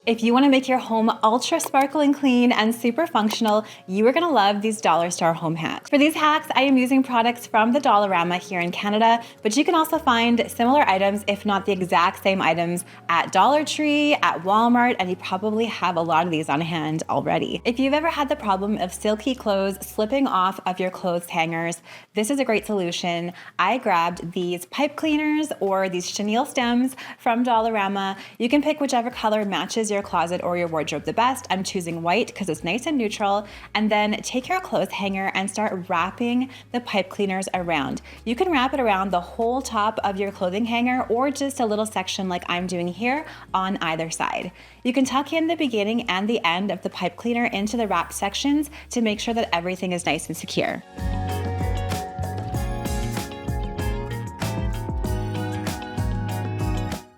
If you want to make your home ultra sparkling clean and super functional, you are going to love these dollar store home hacks. For these hacks, I am using products from the Dollarama here in Canada, but you can also find similar items, if not the exact same items, at Dollar Tree, at Walmart, and you probably have a lot of these on hand already. If you've ever had the problem of silky clothes slipping off of your clothes hangers, this is a great solution. I grabbed these pipe cleaners or these chenille stems from Dollarama. You can pick whichever color matches your closet or your wardrobe the best. I'm choosing white because it's nice and neutral. And then take your clothes hanger and start wrapping the pipe cleaners around. You can wrap it around the whole top of your clothing hanger or just a little section like I'm doing here on either side. You can tuck in the beginning and the end of the pipe cleaner into the wrapped sections to make sure that everything is nice and secure.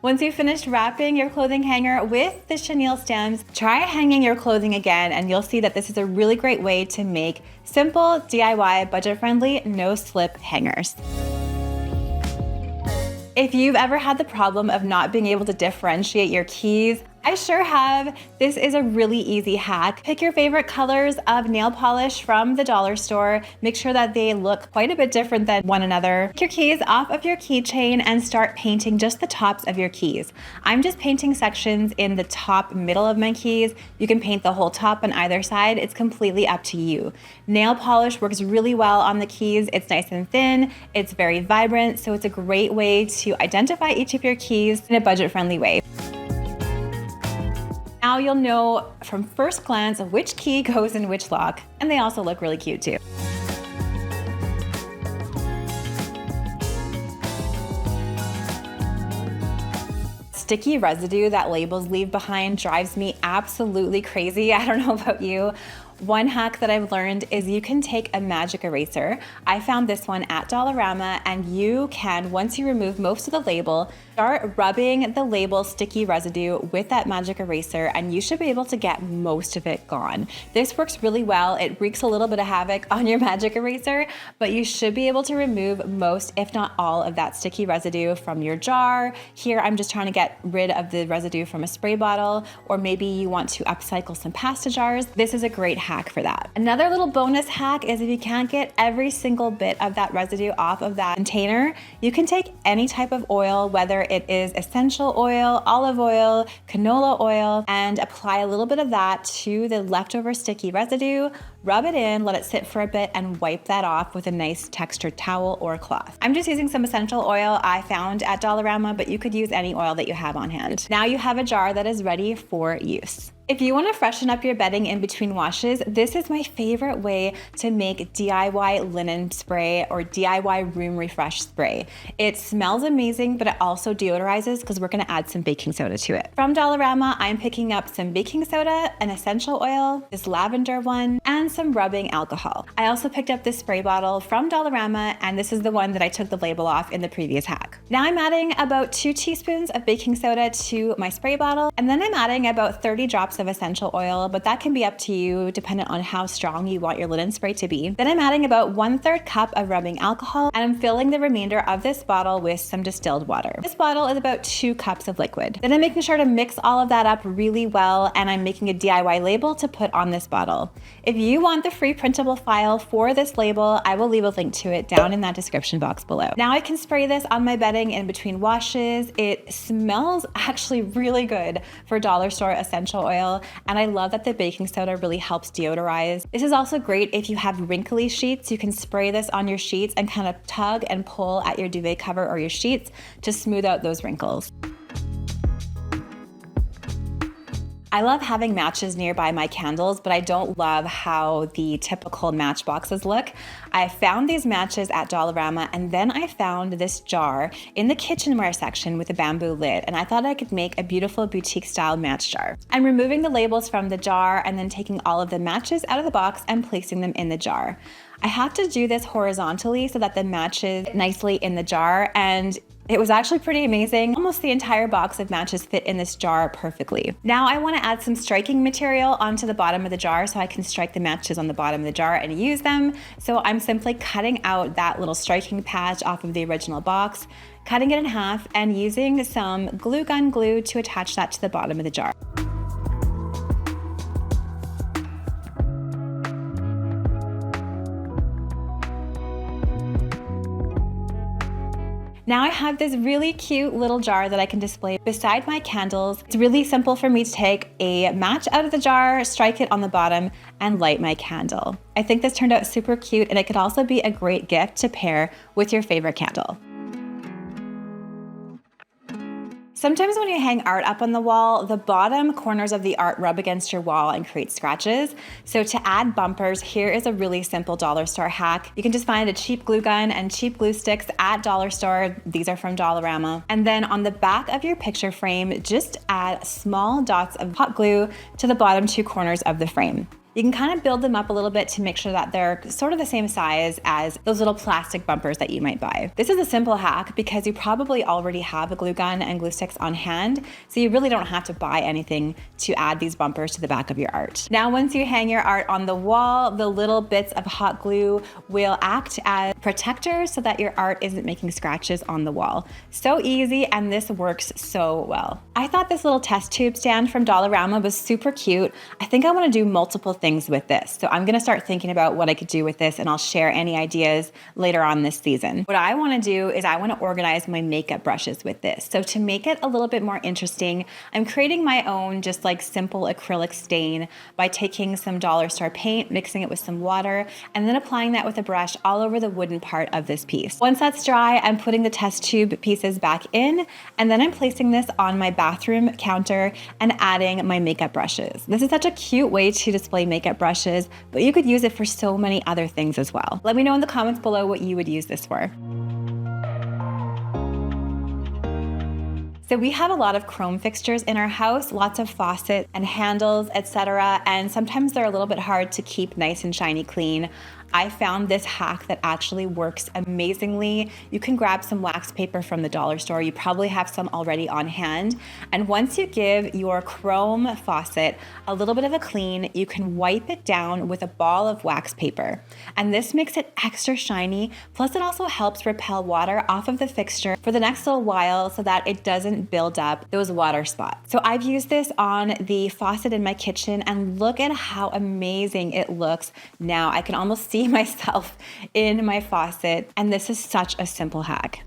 Once you've finished wrapping your clothing hanger with the chenille stems, try hanging your clothing again and you'll see that this is a really great way to make simple, DIY, budget-friendly, no-slip hangers. If you've ever had the problem of not being able to differentiate your keys, I sure have. This is a really easy hack. Pick your favorite colors of nail polish from the dollar store. Make sure that they look quite a bit different than one another. Take your keys off of your keychain and start painting just the tops of your keys. I'm just painting sections in the top middle of my keys. You can paint the whole top on either side. It's completely up to you. Nail polish works really well on the keys. It's nice and thin. It's very vibrant. So it's a great way to identify each of your keys in a budget-friendly way. Now you'll know from first glance which key goes in which lock, and they also look really cute too. Sticky residue that labels leave behind drives me absolutely crazy. I don't know about you. One hack that I've learned is you can take a magic eraser. I found this one at Dollarama, and you can, once you remove most of the label, start rubbing the label sticky residue with that magic eraser and you should be able to get most of it gone. This works really well. It wreaks a little bit of havoc on your magic eraser, but you should be able to remove most, if not all, of that sticky residue from your jar. Here, I'm just trying to get rid of the residue from a spray bottle, or maybe you want to upcycle some pasta jars. This is a great hack for that. Another little bonus hack is if you can't get every single bit of that residue off of that container, you can take any type of oil, whether it is essential oil, olive oil, canola oil, and apply a little bit of that to the leftover sticky residue, rub it in, let it sit for a bit, and wipe that off with a nice textured towel or cloth. I'm just using some essential oil I found at Dollarama, but you could use any oil that you have on hand. Now you have a jar that is ready for use. If you want to freshen up your bedding in between washes, this is my favorite way to make DIY linen spray or DIY room refresh spray. It smells amazing, but it also deodorizes because we're going to add some baking soda to it. From Dollarama, I'm picking up some baking soda, an essential oil, this lavender one, and some rubbing alcohol. I also picked up this spray bottle from Dollarama, and this is the one that I took the label off in the previous hack. Now I'm adding about 2 teaspoons of baking soda to my spray bottle, and then I'm adding about 30 drops of essential oil, but that can be up to you depending on how strong you want your linen spray to be. Then I'm adding about 1/3 cup of rubbing alcohol, and I'm filling the remainder of this bottle with some distilled water. This bottle is about 2 cups of liquid. Then I'm making sure to mix all of that up really well, and I'm making a DIY label to put on this bottle. If you want the free printable file for this label, I will leave a link to it down in that description box below. Now I can spray this on my bedding in between washes. It smells actually really good for dollar store essential oil, and I love that the baking soda really helps deodorize. This is also great if you have wrinkly sheets. You can spray this on your sheets and kind of tug and pull at your duvet cover or your sheets to smooth out those wrinkles. I love having matches nearby my candles, but I don't love how the typical match boxes look. I found these matches at Dollarama, and then I found this jar in the kitchenware section with a bamboo lid, and I thought I could make a beautiful boutique style match jar. I'm removing the labels from the jar and then taking all of the matches out of the box and placing them in the jar. I have to do this horizontally so that the matches fit nicely in the jar, and it was actually pretty amazing. Almost the entire box of matches fit in this jar perfectly. Now I want to add some striking material onto the bottom of the jar so I can strike the matches on the bottom of the jar and use them. So I'm simply cutting out that little striking patch off of the original box, cutting it in half, and using some glue gun glue to attach that to the bottom of the jar. Now I have this really cute little jar that I can display beside my candles. It's really simple for me to take a match out of the jar, strike it on the bottom, and light my candle. I think this turned out super cute, and it could also be a great gift to pair with your favorite candle. Sometimes when you hang art up on the wall, the bottom corners of the art rub against your wall and create scratches. So to add bumpers, here is a really simple dollar store hack. You can just find a cheap glue gun and cheap glue sticks at dollar store. These are from Dollarama. And then on the back of your picture frame, just add small dots of hot glue to the bottom two corners of the frame. You can kind of build them up a little bit to make sure that they're sort of the same size as those little plastic bumpers that you might buy. This is a simple hack because you probably already have a glue gun and glue sticks on hand, so you really don't have to buy anything to add these bumpers to the back of your art. Now, once you hang your art on the wall, the little bits of hot glue will act as protectors so that your art isn't making scratches on the wall. So easy, and this works so well. I thought this little test tube stand from Dollarama was super cute. I think I want to do multiple things with this. So I'm going to start thinking about what I could do with this, and I'll share any ideas later on this season. What I want to do is I want to organize my makeup brushes with this. So to make it a little bit more interesting, I'm creating my own just like simple acrylic stain by taking some dollar store paint, mixing it with some water, and then applying that with a brush all over the wooden part of this piece. Once that's dry, I'm putting the test tube pieces back in, and then I'm placing this on my bathroom counter and adding my makeup brushes. This is such a cute way to display makeup brushes, but you could use it for so many other things as well. Let me know in the comments below what you would use this for. So we have a lot of chrome fixtures in our house, lots of faucets and handles, etc. And sometimes they're a little bit hard to keep nice and shiny clean. I found this hack that actually works amazingly. You can grab some wax paper from the dollar store. You probably have some already on hand. And once you give your chrome faucet a little bit of a clean, you can wipe it down with a ball of wax paper. And this makes it extra shiny. Plus it also helps repel water off of the fixture for the next little while so that it doesn't build up those water spots. So I've used this on the faucet in my kitchen, and look at how amazing it looks now. I can almost see myself in my faucet, and this is such a simple hack.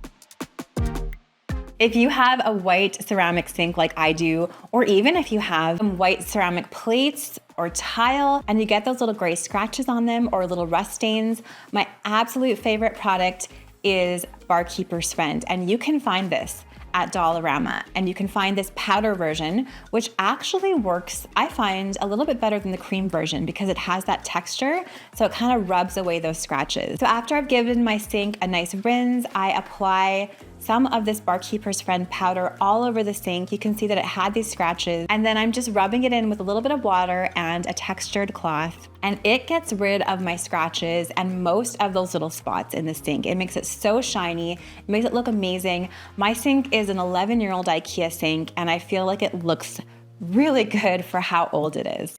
If you have a white ceramic sink like I do, or even if you have some white ceramic plates or tile and you get those little gray scratches on them or little rust stains, my absolute favorite product is Barkeeper's Friend, and you can find this at Dollarama, and you can find this powder version, which actually works, I find, a little bit better than the cream version because it has that texture, so it kind of rubs away those scratches. So after I've given my sink a nice rinse, I apply some of this Barkeeper's Friend powder all over the sink. You can see that it had these scratches, and then I'm just rubbing it in with a little bit of water and a textured cloth, and it gets rid of my scratches and most of those little spots in the sink. It makes it so shiny, it makes it look amazing. My sink is an 11-year-old IKEA sink, and I feel like it looks really good for how old it is.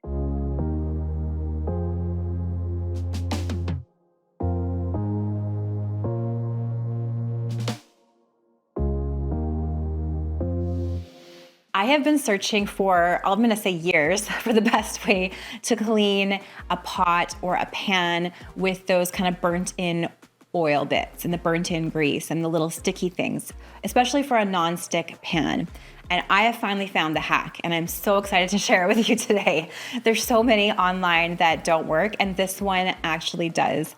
I have been searching for, I'm gonna say years, for the best way to clean a pot or a pan with those kind of burnt in oil bits and the burnt in grease and the little sticky things, especially for a non-stick pan. And I have finally found the hack, and I'm so excited to share it with you today. There's so many online that don't work, and this one actually does.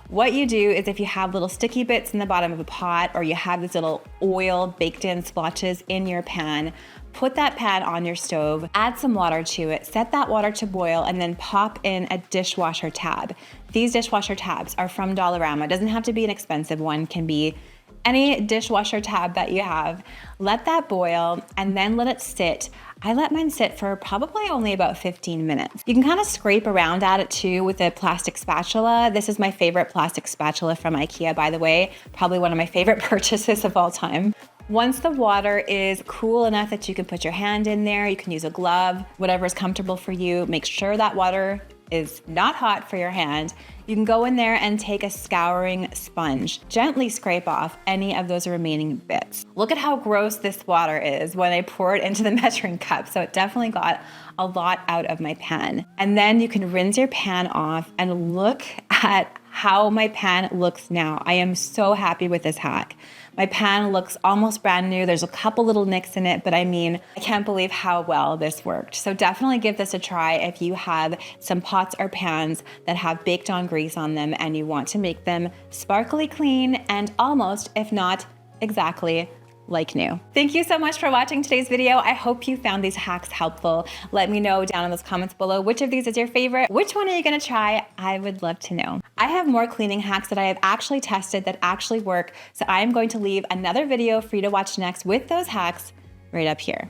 What you do is if you have little sticky bits in the bottom of a pot, or you have these little oil baked in splotches in your pan, put that pan on your stove, add some water to it, set that water to boil, and then pop in a dishwasher tab. These dishwasher tabs are from Dollarama. It doesn't have to be an expensive one, can be any dishwasher tab that you have. Let that boil and then let it sit. I let mine sit for probably only about 15 minutes. You can kind of scrape around at it too with a plastic spatula. This is my favorite plastic spatula from IKEA, by the way. Probably one of my favorite purchases of all time. Once the water is cool enough that you can put your hand in there, you can use a glove, whatever is comfortable for you. Make sure that water is not hot for your hand. You can go in there and take a scouring sponge. Gently scrape off any of those remaining bits. Look at how gross this water is when I pour it into the measuring cup. So it definitely got a lot out of my pan. And then you can rinse your pan off and look at how my pan looks now. I am so happy with this hack. My pan looks almost brand new. There's a couple little nicks in it, but I mean, I can't believe how well this worked. So definitely give this a try if you have some pots or pans that have baked on grease on them and you want to make them sparkly clean and almost, if not exactly, like new. Thank you so much for watching today's video. I hope you found these hacks helpful. Let me know down in those comments below which of these is your favorite. Which one are you gonna try? I would love to know. I have more cleaning hacks that I have actually tested that actually work, so I am going to leave another video for you to watch next with those hacks right up here.